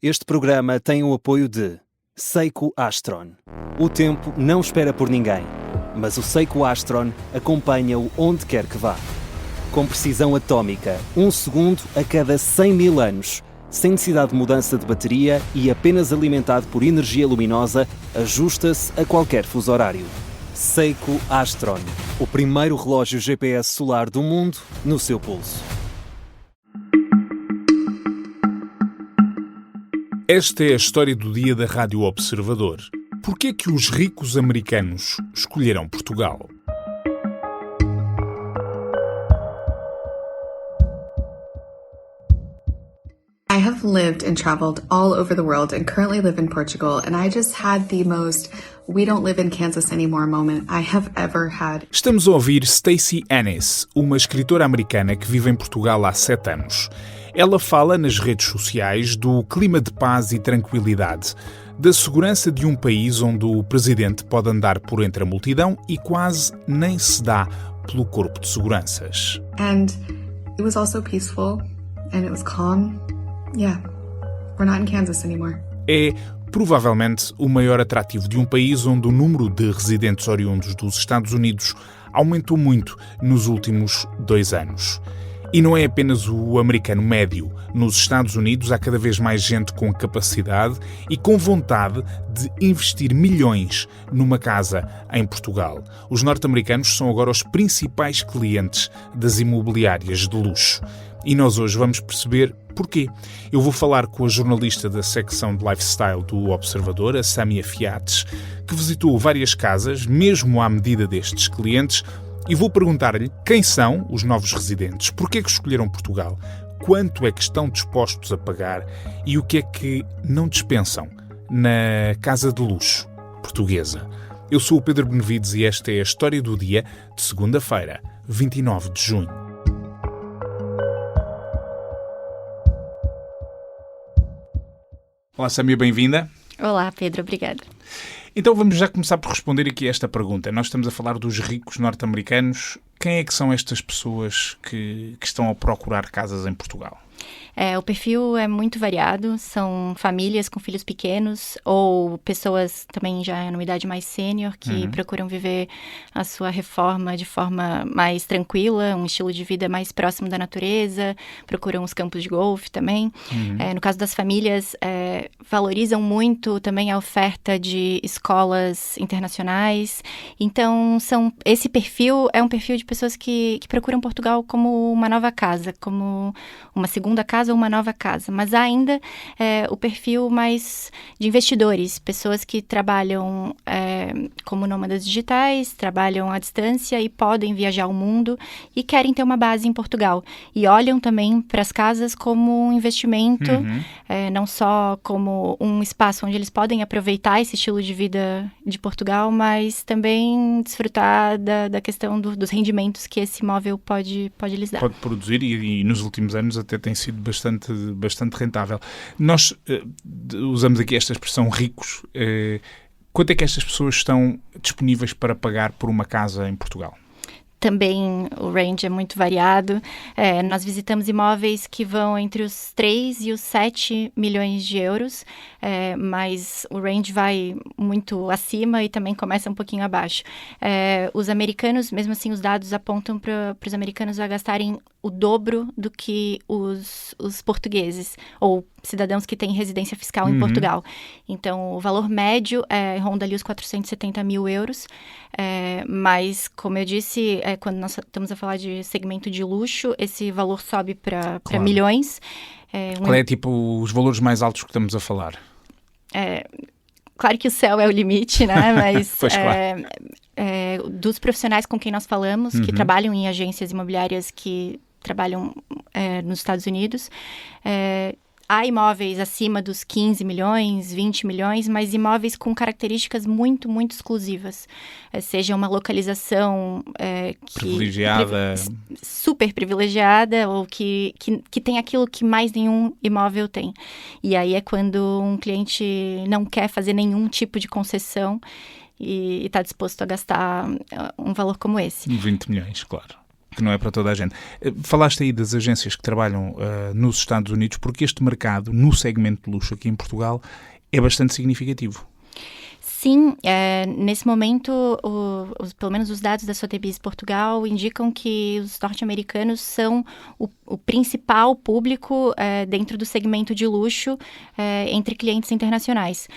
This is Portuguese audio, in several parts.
Este programa tem o apoio de Seiko Astron. O tempo não espera por ninguém, mas o Seiko Astron acompanha-o onde quer que vá. Com precisão atómica, 1 segundo a cada 100 mil anos, sem necessidade de mudança de bateria e apenas alimentado por energia luminosa, ajusta-se a qualquer fuso horário. Seiko Astron, o primeiro relógio GPS solar do mundo no seu pulso. Esta é a história do dia da Rádio Observador. Por que é que os ricos americanos escolheram Portugal? I have lived and traveled all over the world and currently live in Portugal, and I just had the most "we don't live in Kansas anymore" moment I have ever had. Estamos a ouvir Stacey Ennis, uma escritora americana que vive em Portugal há 7 anos. Ela fala nas redes sociais do clima de paz e tranquilidade, da segurança de um país onde o presidente pode andar por entre a multidão e quase nem se dá pelo corpo de seguranças. And it was also peaceful and it was calm. Yeah, we're not in Kansas anymore. É provavelmente o maior atrativo de um país onde o número de residentes oriundos dos Estados Unidos aumentou muito nos últimos 2 anos. E não é apenas o americano médio. Nos Estados Unidos há cada vez mais gente com capacidade e com vontade de investir milhões numa casa em Portugal. Os norte-americanos são agora os principais clientes das imobiliárias de luxo. E nós hoje vamos perceber porquê. Eu vou falar com a jornalista da secção de lifestyle do Observador, a Samia Fiates, que visitou várias casas, mesmo à medida destes clientes, e vou perguntar-lhe quem são os novos residentes, porquê é que escolheram Portugal, quanto é que estão dispostos a pagar e o que é que não dispensam na casa de luxo portuguesa. Eu sou o Pedro Benevides e esta é a história do dia de segunda-feira, 29 de junho. Olá, Samia, bem-vinda. Olá, Pedro, obrigada. Então vamos já começar por responder aqui a esta pergunta. Nós estamos a falar dos ricos norte-americanos. Quem é que são estas pessoas que estão a procurar casas em Portugal? O perfil é muito variado, são famílias com filhos pequenos ou pessoas também já numa idade mais sênior que procuram viver a sua reforma de forma mais tranquila, um estilo de vida mais próximo da natureza, procuram os campos de golfe também. No caso das famílias, valorizam muito também a oferta de escolas internacionais. Então, esse perfil é um perfil de pessoas que procuram Portugal como uma nova casa, como uma segunda casa ou uma nova casa, mas há ainda o perfil mais de investidores, pessoas que trabalham como nômadas digitais, trabalham à distância e podem viajar o mundo e querem ter uma base em Portugal. E olham também para as casas como um investimento, não só como um espaço onde eles podem aproveitar esse estilo de vida de Portugal, mas também desfrutar da questão dos rendimentos que esse imóvel pode lhes dar. Pode produzir e nos últimos anos até tem sido bastante rentável. Nós usamos aqui esta expressão ricos. Quanto é que estas pessoas estão disponíveis para pagar por uma casa em Portugal? Também o range é muito variado. Nós visitamos imóveis que vão entre os 3 e os 7 milhões de euros, mas o range vai muito acima e também começa um pouquinho abaixo. Os americanos, mesmo assim, os dados apontam para os americanos a gastarem o dobro do que os portugueses, ou cidadãos que têm residência fiscal em Portugal. Então, o valor médio ronda ali os 470 mil euros, mas, como eu disse, quando nós estamos a falar de segmento de luxo, esse valor sobe para milhões. Qual é, tipo, os valores mais altos que estamos a falar? Claro que o céu é o limite, né? Mas Pois, claro. Dos profissionais com quem nós falamos, que trabalham em agências imobiliárias que trabalham nos Estados Unidos, há imóveis acima dos 15 milhões, 20 milhões, mas imóveis com características muito, muito exclusivas. Seja uma localização privilegiada, super privilegiada, ou que tem aquilo que mais nenhum imóvel tem. E aí é quando um cliente não quer fazer nenhum tipo de concessão e está disposto a gastar um valor como esse. 20 milhões, claro. que não é para toda a gente. Falaste aí das agências que trabalham nos Estados Unidos, porque este mercado, no segmento de luxo aqui em Portugal, é bastante significativo. Sim, nesse momento, pelo menos os dados da Sotheby's Portugal indicam que os norte-americanos são o principal público dentro do segmento de luxo entre clientes internacionais.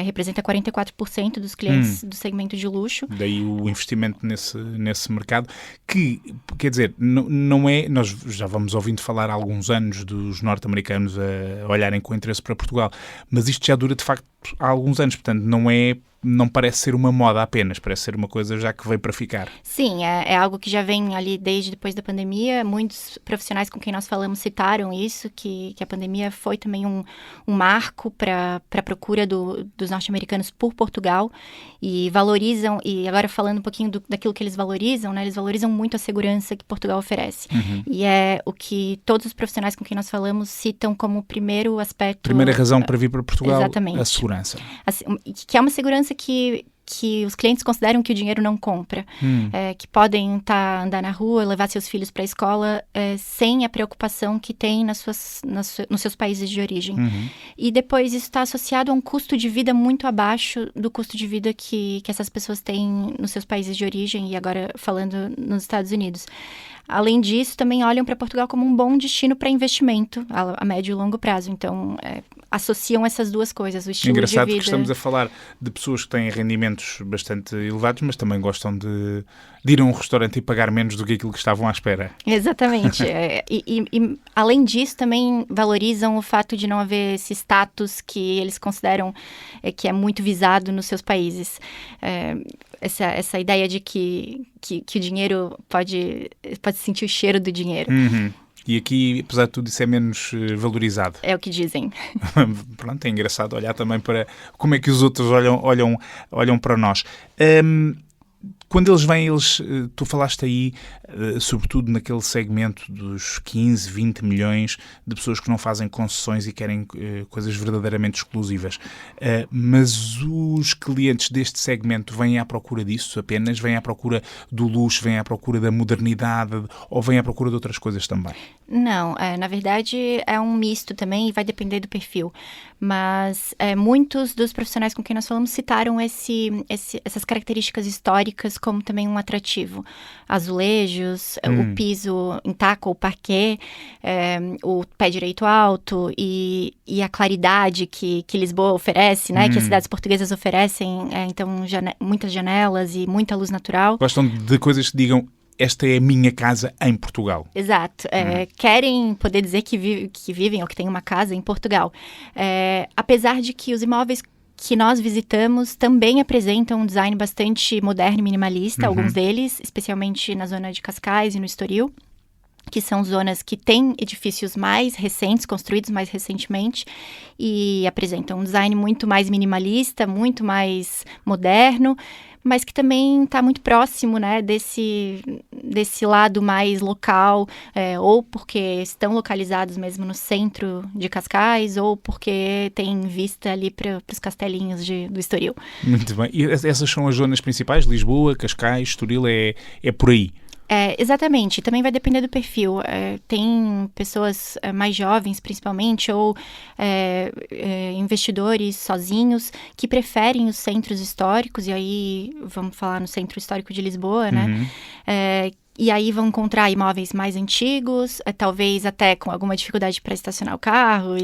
Representa 44% dos clientes do segmento de luxo. Daí o investimento nesse mercado, que, quer dizer, não é... Nós já vamos ouvindo falar há alguns anos dos norte-americanos a olharem com interesse para Portugal, mas isto já dura, de facto, há alguns anos, portanto, não parece ser uma moda apenas, parece ser uma coisa já que veio para ficar. Sim, é algo que já vem ali desde depois da pandemia. Muitos profissionais com quem nós falamos citaram isso, que a pandemia foi também um marco para a procura dos norte-americanos por Portugal, e valorizam, e agora falando um pouquinho daquilo que eles valorizam, né, eles valorizam muito a segurança que Portugal oferece. E é o que todos os profissionais com quem nós falamos citam como o primeiro aspecto... Primeira razão para vir para Portugal, exatamente. A segurança. Que é uma segurança que os clientes consideram que o dinheiro não compra. Que podem andar na rua, levar seus filhos para a escola sem a preocupação que tem nos seus países de origem. E depois isso está associado a um custo de vida muito abaixo do custo de vida que essas pessoas têm nos seus países de origem, e agora falando nos Estados Unidos. Além disso, também olham para Portugal como um bom destino para investimento a médio e longo prazo. Então, associam essas duas coisas, o estilo de vida... Engraçado, porque estamos a falar de pessoas que têm rendimentos bastante elevados, mas também gostam de ir a um restaurante e pagar menos do que aquilo que estavam à espera. Exatamente. E além disso, também valorizam o fato de não haver esse status que eles consideram que é muito visado nos seus países. Essa ideia de que o dinheiro pode sentir o cheiro do dinheiro. E aqui, apesar de tudo, isso é menos valorizado. É o que dizem. Pronto, é engraçado olhar também para como é que os outros olham para nós. Quando eles vêm, tu falaste aí, sobretudo naquele segmento dos 15, 20 milhões de pessoas que não fazem concessões e querem coisas verdadeiramente exclusivas. Mas os clientes deste segmento vêm à procura disso apenas? Vêm à procura do luxo, vêm à procura da modernidade, ou vêm à procura de outras coisas também? Não, na verdade é um misto também, e vai depender do perfil. Mas muitos dos profissionais com quem nós falamos citaram essas características históricas como também um atrativo. Azulejos, o piso em taco ou parquet, o pé direito alto e a claridade que Lisboa oferece, né? Que as cidades portuguesas oferecem. Então, muitas janelas e muita luz natural. Gostam de coisas que digam: esta é a minha casa em Portugal. Exato. Querem poder dizer que vivem ou que têm uma casa em Portugal. Apesar de que os imóveis que nós visitamos também apresentam um design bastante moderno e minimalista, alguns deles, especialmente na zona de Cascais e no Estoril, que são zonas que têm edifícios mais recentes, construídos mais recentemente, e apresentam um design muito mais minimalista, muito mais moderno, mas que também está muito próximo, né, desse lado mais local, ou porque estão localizados mesmo no centro de Cascais, ou porque tem vista ali para os castelinhos do Estoril. Muito bem. E essas são as zonas principais? Lisboa, Cascais, Estoril, é por aí? Exatamente, também vai depender do perfil. Tem pessoas mais jovens, principalmente, ou investidores sozinhos que preferem os centros históricos, e aí vamos falar no Centro Histórico de Lisboa, né? E aí vão encontrar imóveis mais antigos, talvez até com alguma dificuldade para estacionar o carro,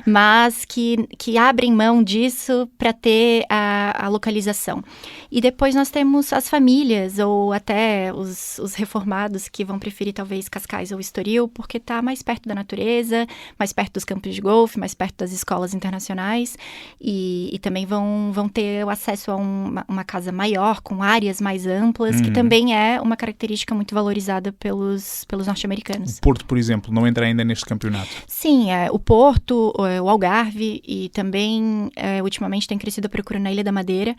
mas que abrem mão disso para ter a localização. E depois nós temos as famílias, ou até os reformados, que vão preferir talvez Cascais ou Estoril, porque está mais perto da natureza, mais perto dos campos de golfe, mais perto das escolas internacionais, e também vão ter o acesso a uma casa maior, com áreas mais amplas, que também é uma característica muito valorizada pelos norte-americanos. O Porto, por exemplo, não entra ainda neste campeonato? Sim, o Porto, o Algarve, e também ultimamente tem crescido a procura na Ilha da Madeira,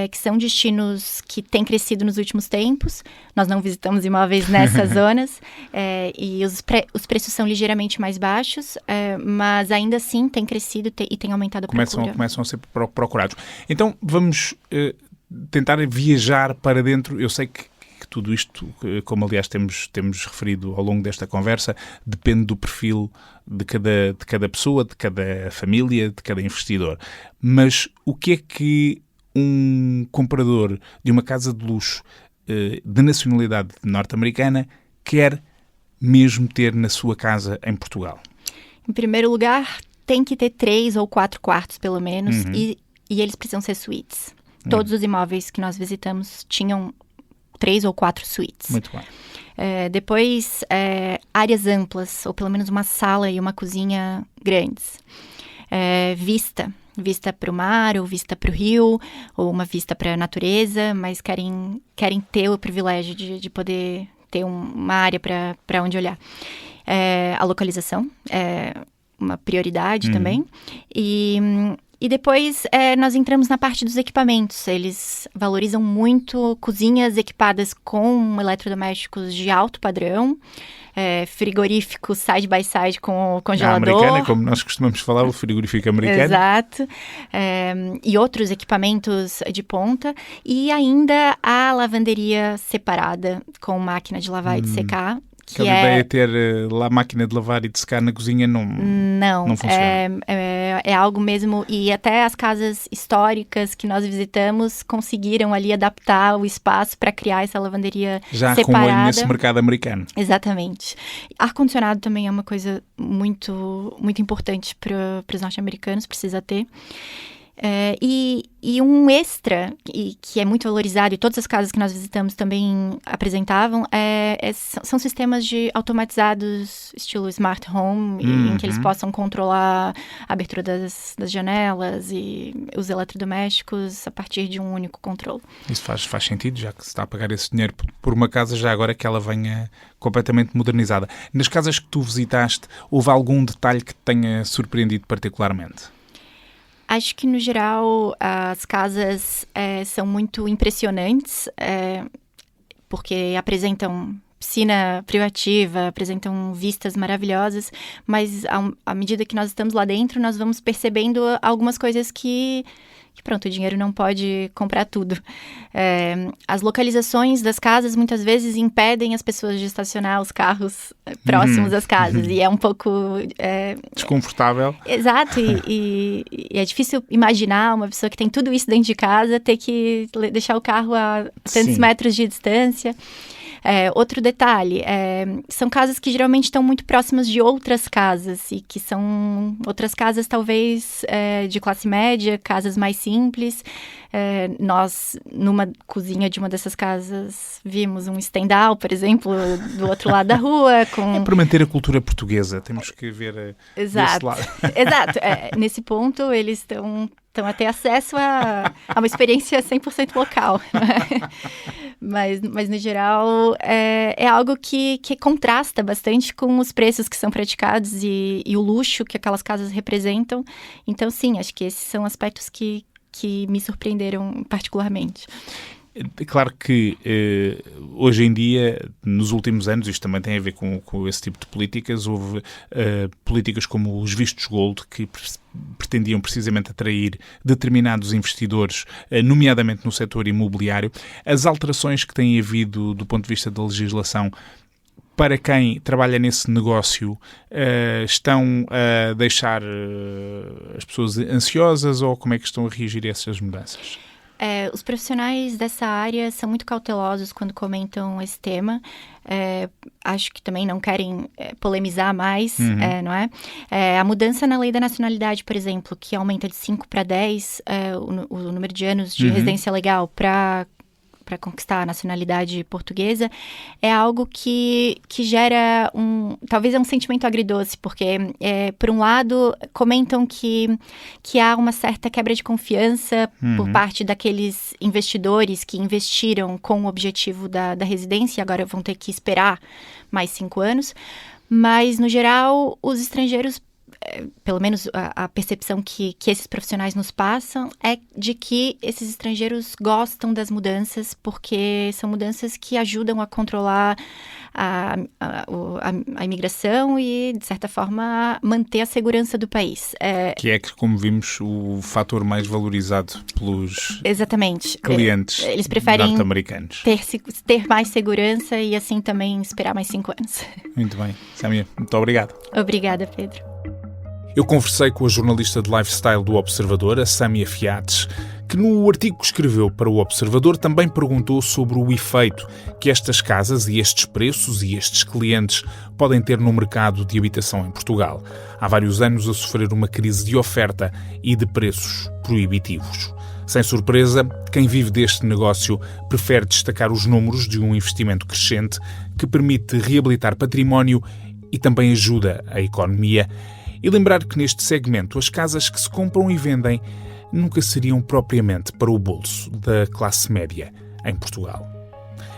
que são destinos que têm crescido nos últimos tempos. Nós não visitamos imóveis nessas zonas, e os preços são ligeiramente mais baixos, mas ainda assim tem crescido e tem aumentado a procura. Começam a ser procurados. Então vamos tentar viajar para dentro. Eu sei que que tudo isto, como aliás temos referido ao longo desta conversa, depende do perfil de cada pessoa, de cada família, de cada investidor. Mas o que é que um comprador de uma casa de luxo de nacionalidade norte-americana quer mesmo ter na sua casa em Portugal? Em primeiro lugar, tem que ter 3 ou 4 quartos, pelo menos, e eles precisam ser suítes. Todos os imóveis que nós visitamos tinham 3 ou 4 suítes. Muito bem. Depois, áreas amplas, ou pelo menos uma sala e uma cozinha grandes. Vista para o mar, ou vista para o rio, ou uma vista para a natureza, mas querem ter o privilégio de poder ter uma área para onde olhar. A localização é uma prioridade também. E depois nós entramos na parte dos equipamentos. Eles valorizam muito cozinhas equipadas com eletrodomésticos de alto padrão, frigorífico side by side com o congelador. A americana, como nós costumamos falar, o frigorífico americano. Exato. E outros equipamentos de ponta. E ainda a lavanderia separada com máquina de lavar e de secar. Aquela ideia de ter lá a máquina de lavar e de secar na cozinha não funciona. É algo mesmo, e até as casas históricas que nós visitamos conseguiram ali adaptar o espaço para criar essa lavanderia já separada. com olho nesse mercado americano. Exatamente. Ar-condicionado também é uma coisa muito, muito importante para os norte-americanos, precisa ter. E um extra, que é muito valorizado, e todas as casas que nós visitamos também apresentavam, são sistemas automatizados, estilo smart home, em que eles possam controlar a abertura das janelas e os eletrodomésticos a partir de um único controle. Isso faz sentido, já que se está a pagar esse dinheiro por uma casa, já agora que ela venha completamente modernizada. Nas casas que tu visitaste, houve algum detalhe que te tenha surpreendido particularmente? Acho que, no geral, as casas são muito impressionantes, porque apresentam piscina privativa, apresentam vistas maravilhosas, mas à medida que nós estamos lá dentro, nós vamos percebendo algumas coisas que pronto, o dinheiro não pode comprar tudo. As localizações das casas muitas vezes impedem as pessoas de estacionar os carros próximos às casas, e é um pouco... desconfortável. Exato, e é difícil imaginar uma pessoa que tem tudo isso dentro de casa ter que deixar o carro a tantos metros de distância. Outro detalhe, são casas que geralmente estão muito próximas de outras casas, e que são outras casas talvez de classe média, casas mais simples. Nós, numa cozinha de uma dessas casas, vimos um estendal, por exemplo, do outro lado da rua. Para manter a cultura portuguesa, temos que ver Exato. desse lado. Exato. Nesse ponto, eles estão a ter acesso a uma experiência 100% local. Mas, no geral, é algo que contrasta bastante com os preços que são praticados e o luxo que aquelas casas representam. Então, sim, acho que esses são aspectos que me surpreenderam particularmente. Claro que hoje em dia, nos últimos anos, isto também tem a ver com esse tipo de políticas, houve políticas como os vistos gold, que pretendiam precisamente atrair determinados investidores, nomeadamente no setor imobiliário. As alterações que têm havido do ponto de vista da legislação para quem trabalha nesse negócio estão a deixar as pessoas ansiosas, ou como é que estão a reagir a essas mudanças? Os profissionais dessa área são muito cautelosos quando comentam esse tema. Acho que também não querem polemizar mais, não é? A mudança na lei da nacionalidade, por exemplo, que aumenta de 5 para 10 o número de anos de residência legal para conquistar a nacionalidade portuguesa, é algo que gera talvez um sentimento agridoce, porque, por um lado, comentam que há uma certa quebra de confiança por parte daqueles investidores que investiram com o objetivo da residência e agora vão ter que esperar mais 5 anos, mas, no geral, os estrangeiros pelo menos a percepção que esses profissionais nos passam é de que esses estrangeiros gostam das mudanças, porque são mudanças que ajudam a controlar a imigração e, de certa forma, manter a segurança do país. Que é, como vimos, o fator mais valorizado pelos exatamente. Clientes Eles preferem norte-americanos. Ter mais segurança e, assim, também esperar mais 5 anos. Muito bem. Sâmia, muito obrigado. Obrigada, Pedro. Eu conversei com a jornalista de lifestyle do Observador, a Sâmia Fiates, que no artigo que escreveu para o Observador também perguntou sobre o efeito que estas casas e estes preços e estes clientes podem ter no mercado de habitação em Portugal. Há vários anos a sofrer uma crise de oferta e de preços proibitivos. Sem surpresa, quem vive deste negócio prefere destacar os números de um investimento crescente que permite reabilitar património e também ajuda a economia. E lembrar que neste segmento as casas que se compram e vendem nunca seriam propriamente para o bolso da classe média em Portugal.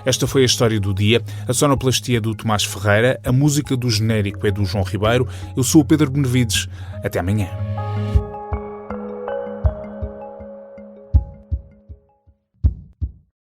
Esta foi a história do dia. A sonoplastia do Tomás Ferreira, a música do genérico é do João Ribeiro. Eu sou o Pedro Benevides. Até amanhã.